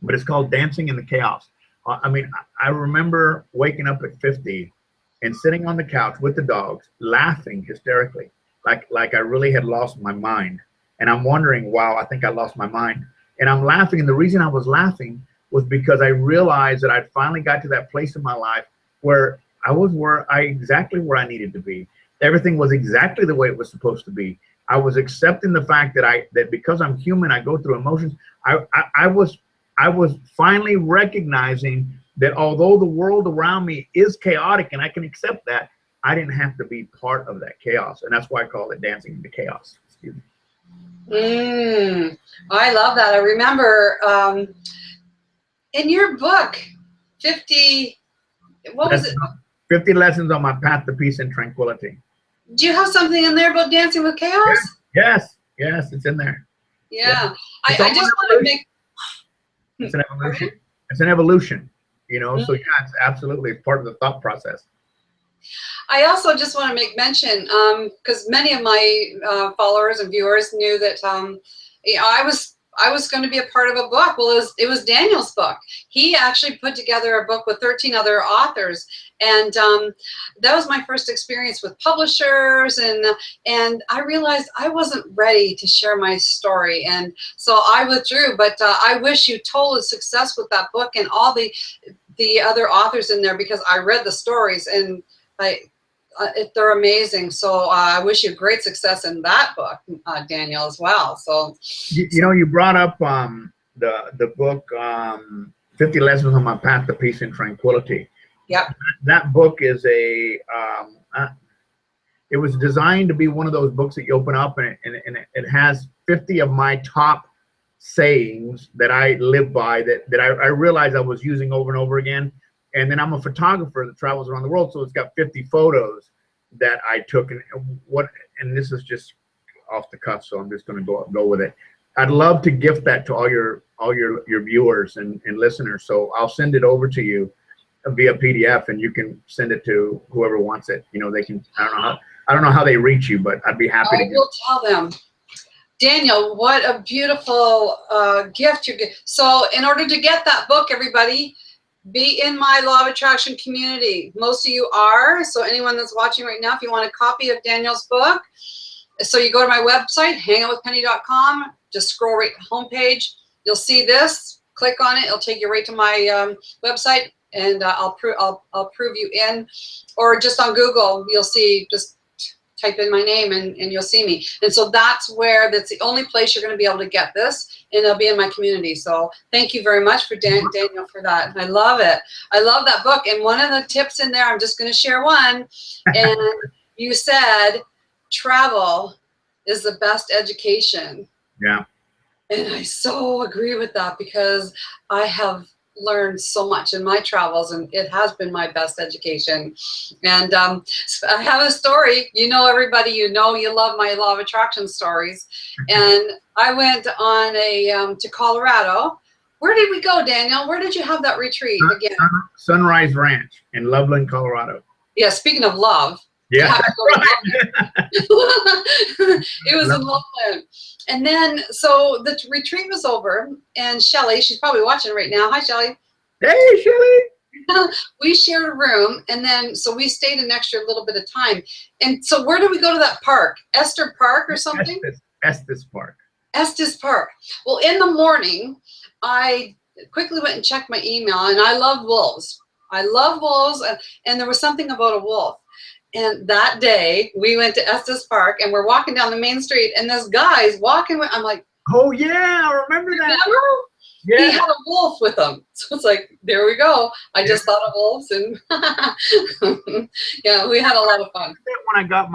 but it's called Dancing in the Chaos. I mean, I remember waking up at 50 and sitting on the couch with the dogs, laughing hysterically, like I really had lost my mind. And I'm wondering, wow, I think I lost my mind. And I'm laughing, and the reason I was laughing was because I realized that I'd finally got to that place in my life where I was exactly where I needed to be. Everything was exactly the way it was supposed to be. I was accepting the fact that because I'm human, I go through emotions. I was finally recognizing that although the world around me is chaotic and I can accept that, I didn't have to be part of that chaos. And that's why I call it Dancing in the Chaos. Excuse me. I love that. I remember in your book, 50, what was it? 50 Lessons on My Path to Peace and Tranquility. Do you have something in there about dancing with chaos? Yes, it's in there. Yeah. I just want to make... It's an evolution. Okay. It's an evolution, you know, so yeah, it's absolutely part of the thought process. I also just want to make mention, because many of my followers and viewers knew that I was going to be a part of a book. Well, it was Daniel's book. He actually put together a book with 13 other authors, and that was my first experience with publishers, and I realized I wasn't ready to share my story, and so I withdrew. But I wish you total success with that book and all the other authors in there, because I read the stories and they're amazing. So I wish you great success in that book, Daniel, as well. So you know, you brought up the book 50 Lessons on My Path to Peace and Tranquility. Yep. That book is it was designed to be one of those books that you open up and it has 50 of my top sayings that I live by, that I realized I was using over and over again. And then I'm a photographer that travels around the world, so it's got 50 photos that I took. And this is just off the cuff, so I'm just going to go with it. I'd love to gift that to all your viewers and listeners. So I'll send it over to you via PDF, and you can send it to whoever wants it. You know, they can. I don't know how they reach you, but I'd be happy to. I will tell them. Daniel, what a beautiful gift you get. So in order to get that book, everybody, be in my Law of Attraction community. Most of you are. So anyone that's watching right now, if you want a copy of Daniel's book, so you go to my website, hangoutwithpenny.com, just scroll right to the homepage. You'll see this. Click on it. It'll take you right to my website, and I'll prove you in. Or just on Google, you'll see, just type in my name and you'll see me. And so that's the only place you're going to be able to get this, and it'll be in my community. So thank you very much for Daniel for that. I love it. I love that book. And one of the tips in there, I'm just going to share one. And you said travel is the best education. Yeah. And I so agree with that, because I have learned so much in my travels, and it has been my best education. And I have a story. You know, everybody, you love my Law of Attraction stories. And I went on to Colorado. Where did we go, Daniel? Where did you have that retreat again? Sunrise Ranch in Loveland, Colorado. Yeah, speaking of love. Yeah. It was in Loveland. And then, so the retreat was over, and Shelly, she's probably watching right now. Hi, Shelly. Hey, Shelly. We shared a room, and then, so we stayed an extra little bit of time. And so where did we go to that park? Esther Park or something? Estes Park. Estes Park. Well, in the morning, I quickly went and checked my email, and I love wolves. I love wolves, and there was something about a wolf. And that day, we went to Estes Park, and we're walking down the main street, and this guy's walking with, I'm like, oh yeah, I remember that. Yeah. He had a wolf with him. So it's like, there we go. I just thought of wolves, and yeah, we had a lot of fun. When I got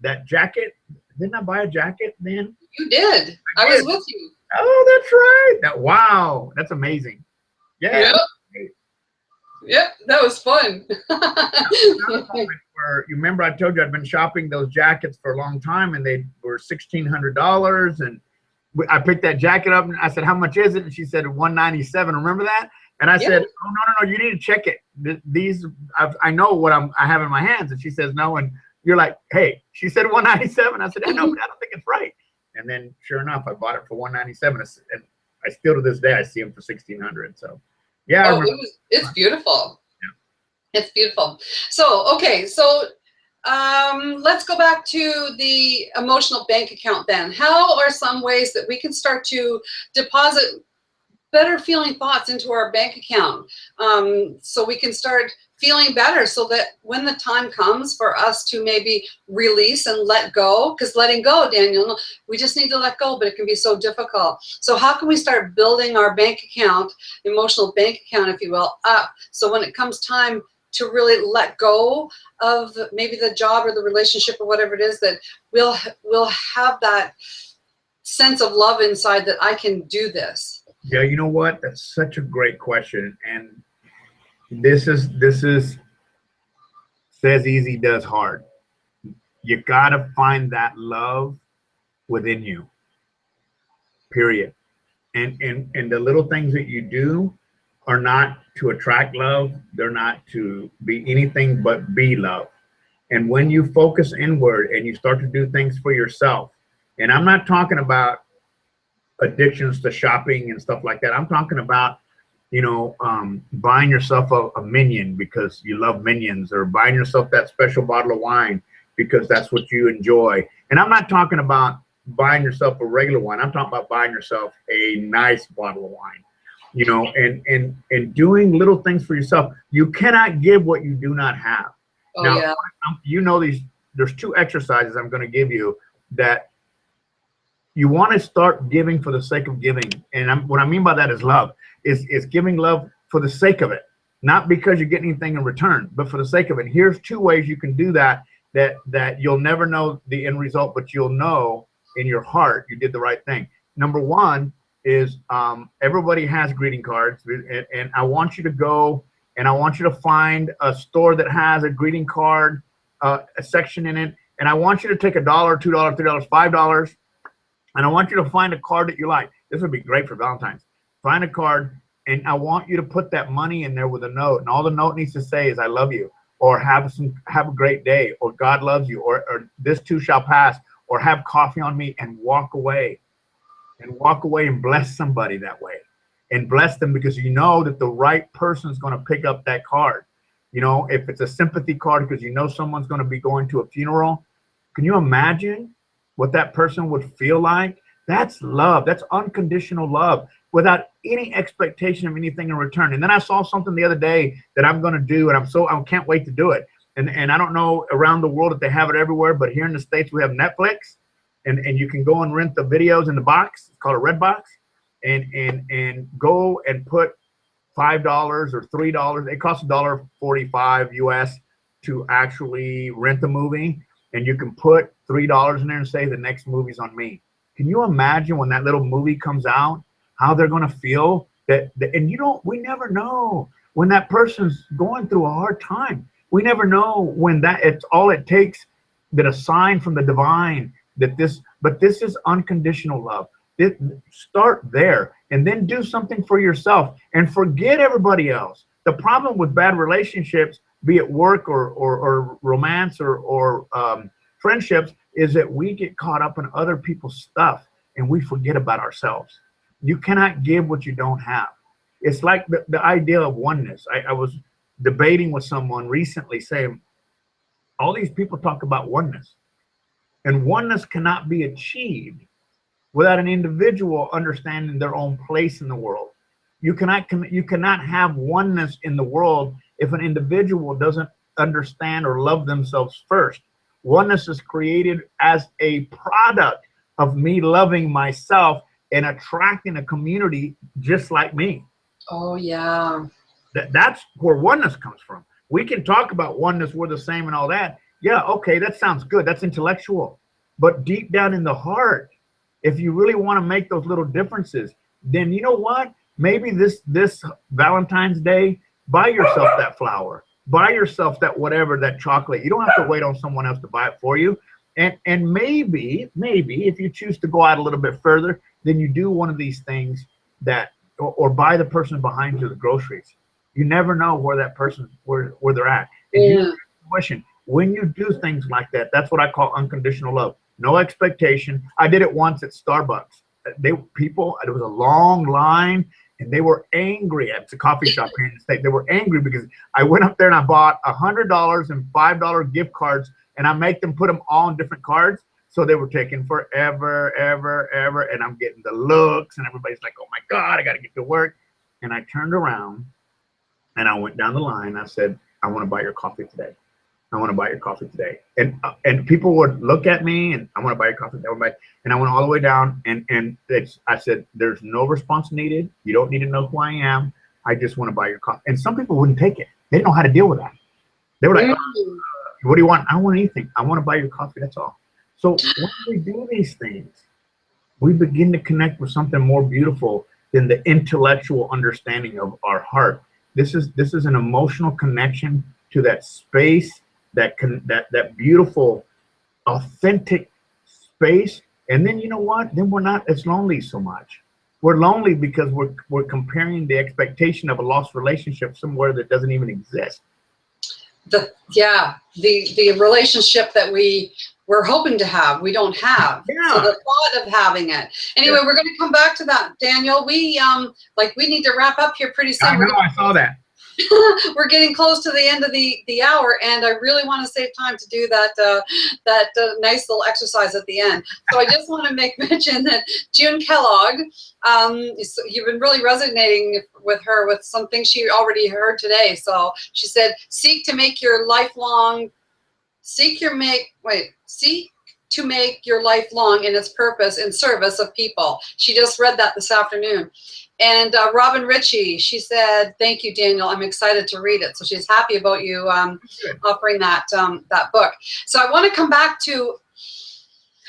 that jacket, didn't I buy a jacket then? You did. I was with you. Oh, that's right. Wow, that's amazing. Yeah. Yep. Yep, that was fun. Where, you remember I told you I'd been shopping those jackets for a long time, and they were $1,600, and I picked that jacket up and I said, how much is it? And she said $197. Remember that? And I said, oh, no, you need to check it. These, I know what I have in my hands. And she says, no. And you're like, hey, she said 197. I said, I know, but I don't think it's right. And then sure enough, I bought it for 197. And I still to this day, I see them for 1,600. So yeah, I remember. It's beautiful. Yeah. It's beautiful. So, okay. So let's go back to the emotional bank account then. How are some ways that we can start to deposit better feeling thoughts into our bank account, so we can start feeling better, so that when the time comes for us to maybe release and let go, because letting go, Daniel, we just need to let go, but it can be so difficult. So how can we start building our bank account, emotional bank account, if you will, up, so when it comes time to really let go of maybe the job or the relationship or whatever it is, that we'll have that sense of love inside that I can do this? Yeah, you know what? That's such a great question. And this is says easy, does hard. You gotta find that love within you. Period. And the little things that you do are not to attract love. They're not to be anything but be love. And when you focus inward and you start to do things for yourself, and I'm not talking about addictions to shopping and stuff like that. I'm talking about, you know, buying yourself a Minion because you love Minions, or buying yourself that special bottle of wine because that's what you enjoy. And I'm not talking about buying yourself a regular wine. I'm talking about buying yourself a nice bottle of wine, you know, and doing little things for yourself. You cannot give what you do not have. Oh, now, yeah. You know, there's 2 exercises I'm going to give you that you want to start giving for the sake of giving. And what I mean by that is love. Is giving love for the sake of it. Not because you get anything in return, but for the sake of it. Here's 2 ways you can do that you'll never know the end result, but you'll know in your heart you did the right thing. Number 1 is everybody has greeting cards. And I want you to go and I want you to find a store that has a greeting card, a section in it. And I want you to take $1, $2, $3, $5. And I want you to find a card that you like. This would be great for Valentine's. Find a card, and I want you to put that money in there with a note. And all the note needs to say is, I love you, or have a great day, or God loves you, or this too shall pass, or have coffee on me, and walk away. And walk away and bless somebody that way. And bless them because you know that the right person is going to pick up that card. You know, if it's a sympathy card because you know someone's going to be going to a funeral, can you imagine what that person would feel like? That's love. That's unconditional love without any expectation of anything in return. And then I saw something the other day that I'm going to do, and I can't wait to do it. And I don't know around the world if they have it everywhere, but here in the States we have Netflix, and you can go and rent the videos in the box. It's called a red box, and go and put $5 or $3. It costs $1.45 US to actually rent the movie. And you can put $3 in there and say the next movie's on me. Can you imagine when that little movie comes out, how they're going to feel? And we never know when that person's going through a hard time. We never know when it's all it takes, that a sign from the divine but this is unconditional love. Start there and then do something for yourself and forget everybody else. The problem with bad relationships, be it work or romance or friendships, is that we get caught up in other people's stuff and we forget about ourselves. You cannot give what you don't have. It's like the idea of oneness. I was debating with someone recently saying, all these people talk about oneness, and oneness cannot be achieved without an individual understanding their own place in the world. You cannot have oneness in the world if an individual doesn't understand or love themselves first. Oneness is created as a product of me loving myself and attracting a community just like me. Oh, yeah. That's where oneness comes from. We can talk about oneness, we're the same and all that. Yeah, okay, that sounds good. That's intellectual. But deep down in the heart, if you really want to make those little differences, then you know what? Maybe this Valentine's Day, buy yourself that flower. Buy yourself that whatever, that chocolate. You don't have to wait on someone else to buy it for you. And maybe if you choose to go out a little bit further, then you do one of these things that, or buy the person behind you the groceries. You never know where that person, where they're at. And yeah. Question, when you do things like that, that's what I call unconditional love. No expectation. I did it once at Starbucks. There was a long line, and they were angry. It's a coffee shop here in the state. They were angry because I went up there and I bought $100 and $5 gift cards, and I make them put them all in different cards. So they were taking forever, ever, and I'm getting the looks, and everybody's like, "Oh my God, I got to get to work." And I turned around, and I went down the line. I said, "I want to buy your coffee today. I want to buy your coffee today." And people would look at me, and "I want to buy your coffee today." And I went all the way down, and I said, "There's no response needed. You don't need to know who I am. I just want to buy your coffee." And some people wouldn't take it. They didn't know how to deal with that. They were like, "What do you want?" "I don't want anything. I want to buy your coffee. That's all." So when we do these things, we begin to connect with something more beautiful than the intellectual understanding of our heart. This is an emotional connection to that space, that beautiful, authentic space. And then you know what? Then we're not as lonely so much. We're lonely because we're comparing the expectation of a lost relationship somewhere that doesn't even exist. The relationship that we're hoping to have, we don't have. Yeah. So the thought of having it. Anyway, we're going to come back to that, Daniel. We need to wrap up here pretty soon. I know, I saw that. We're getting close to the end of the hour, and I really want to save time to do that nice little exercise at the end. So I just want to make mention that June Kellogg, you've been really resonating with her with something she already heard today. So she said, seek to make your lifelong in its purpose in service of people. She just read that this afternoon. And Robin Ritchie, she said, "Thank you, Daniel. I'm excited to read it." So she's happy about you offering that book. So I want to come back to,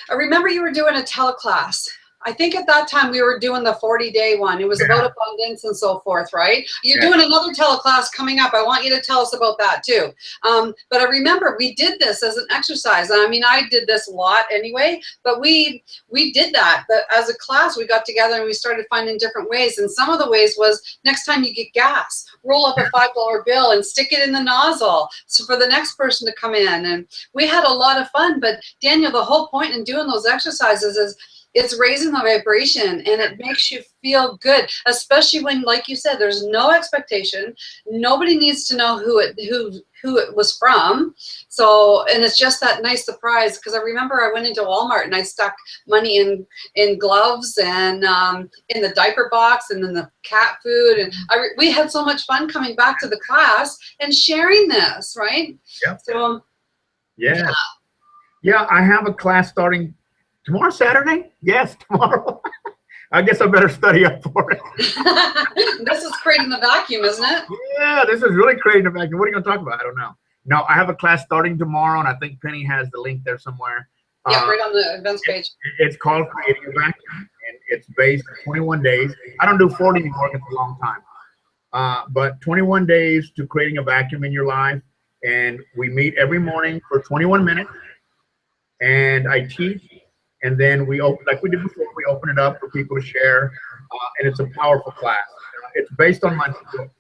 I remember you were doing a teleclass. I think at that time we were doing the 40-day one. It was about abundance and so forth, right? You're doing another teleclass coming up. I want you to tell us about that too. But I remember we did this as an exercise. I mean, I did this a lot anyway, but we did that. But as a class, we got together and we started finding different ways. And some of the ways was, next time you get gas, roll up a $5 bill and stick it in the nozzle, so for the next person to come in. And we had a lot of fun. But Daniel, the whole point in doing those exercises is it's raising the vibration, and it makes you feel good, especially when, like you said, there's no expectation. Nobody needs to know who it was from. So, and it's just that nice surprise, because I remember I went into Walmart and I stuck money in gloves and in the diaper box and in the cat food, and we had so much fun coming back to the class and sharing this, right? Yeah. So yeah, I have a class starting tomorrow, Saturday? Yes, tomorrow. I guess I better study up for it. This is creating the vacuum, isn't it? Yeah, this is really creating the vacuum. What are you going to talk about? I don't know. No, I have a class starting tomorrow, and I think Penny has the link there somewhere. Yeah, right on the events page. It's called Creating a Vacuum, and it's based on 21 days. I don't do 40 anymore. It's a long time. But 21 days to creating a vacuum in your life, and we meet every morning for 21 minutes, and I teach. And then we open, like we did before, we open it up for people to share, and it's a powerful class. It's based on my book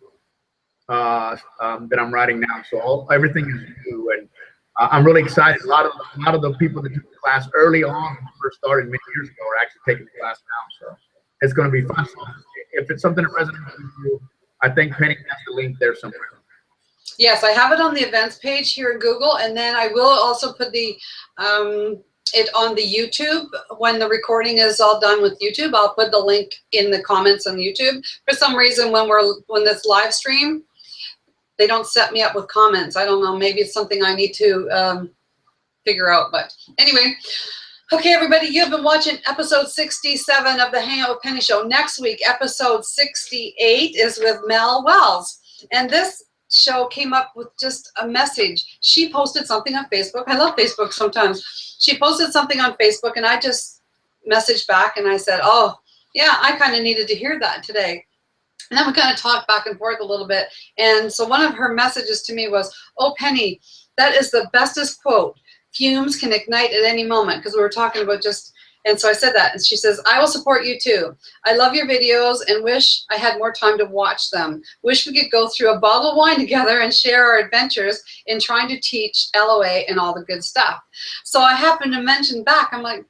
that I'm writing now, so everything is new, and I'm really excited. A lot of the people that took the class early on, when we first started many years ago, are actually taking the class now, so it's going to be fun. So if it's something that resonates with you, I think Penny has the link there somewhere. Yes, I have it on the events page here in Google, and then I will also put the it on the YouTube. When the recording is all done with YouTube, I'll put the link in the comments on YouTube. For some reason, when this live stream, they don't set me up with comments. I don't know, maybe it's something I need to figure out. But anyway, okay, everybody, you've been watching episode 67 of the Hangout with Penny show. Next week, episode 68 is with Mel Wells, and this show came up with just a message. She posted something on Facebook. I love Facebook sometimes. She posted something on Facebook, and I just messaged back and I said, "Oh, yeah, I kind of needed to hear that today." And then we kind of talked back and forth a little bit. And so one of her messages to me was, "Oh, Penny, that is the bestest quote. Fumes can ignite at any moment," because we were talking about just And so I said that, and she says, I will support you too. I love your videos and wish I had more time to watch them. Wish we could go through a bottle of wine together and share our adventures in trying to teach LOA and all the good stuff. So I happened to mention back, I'm like,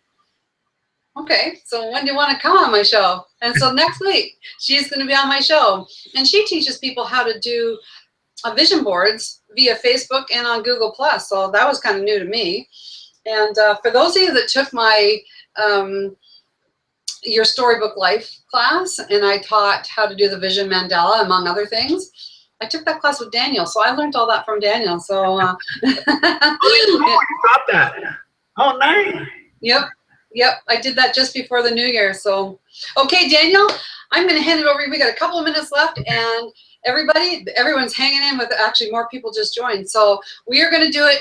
okay, so when do you want to come on my show? And so next week, she's going to be on my show. And she teaches people how to do vision boards via Facebook and on Google+. So that was kind of new to me. And for those of you that took my Your Storybook Life class, and I taught how to do the Vision Mandala, among other things, I took that class with Daniel. So I learned all that from Daniel. So Oh, you got that. Oh, nice. Yep, I did that just before the new year. So, okay, Daniel, I'm going to hand it over. We got a couple of minutes left, and everyone's hanging in with, actually more people just joined. So we are going to do it,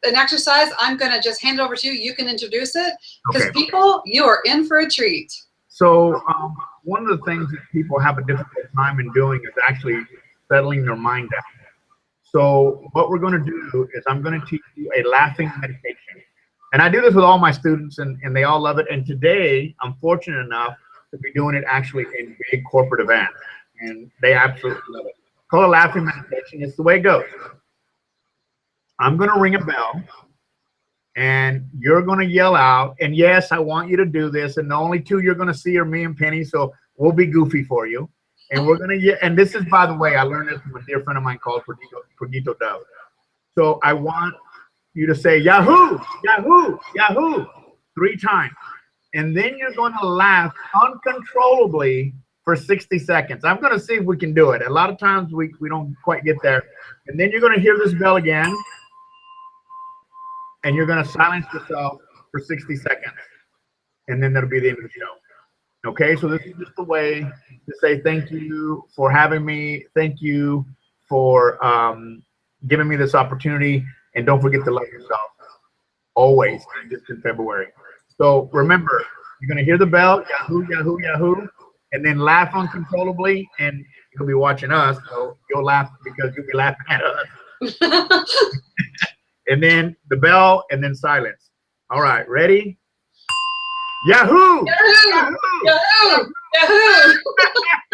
an exercise. I'm going to just hand it over to you. You can introduce it, because people, you are in for a treat. So one of the things that people have a difficult time in doing is actually settling their mind down. So what we're going to do is I'm going to teach you a laughing meditation. And I do this with all my students, and they all love it. And today, I'm fortunate enough to be doing it actually in big corporate events. And they absolutely love it. It's called a laughing meditation. It's the way it goes. I'm going to ring a bell, and you're going to yell out. And yes, I want you to do this. And the only two you're going to see are me and Penny, so we'll be goofy for you. And we're going to, and this is, by the way, I learned this from a dear friend of mine called Perdito Dove. So I want you to say Yahoo, Yahoo, Yahoo 3 times. And then you're going to laugh uncontrollably for 60 seconds. I'm going to see if we can do it. A lot of times we don't quite get there. And then you're going to hear this bell again. And you're going to silence yourself for 60 seconds. And then that'll be the end of the show. Okay, so this is just a way to say thank you for having me. Thank you for giving me this opportunity. And don't forget to love yourself always, just in February. So remember, you're going to hear the bell, Yahoo, Yahoo, Yahoo, and then laugh uncontrollably. And you'll be watching us, so you'll laugh because you'll be laughing at us. And then the bell, and then silence. All right, ready? Yahoo! Yahoo! Yahoo! Yahoo! Look at the dog.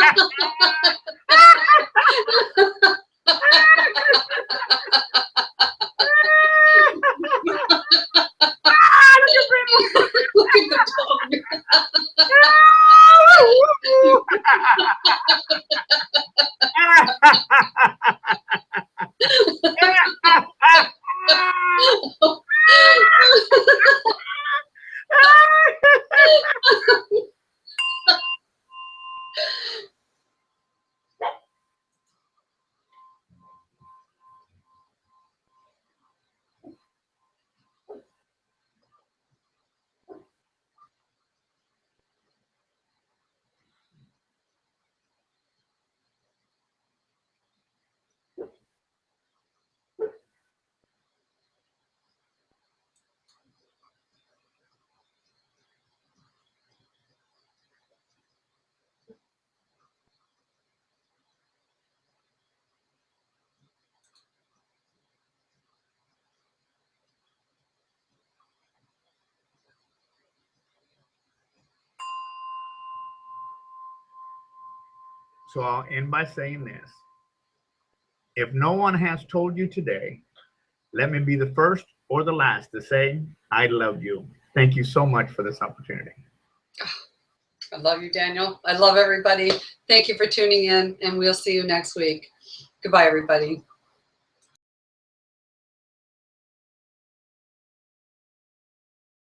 So I'll end by saying this. If no one has told you today, let me be the first or the last to say, I love you. Thank you so much for this opportunity. I love you, Daniel. I love everybody. Thank you for tuning in, and we'll see you next week. Goodbye, everybody.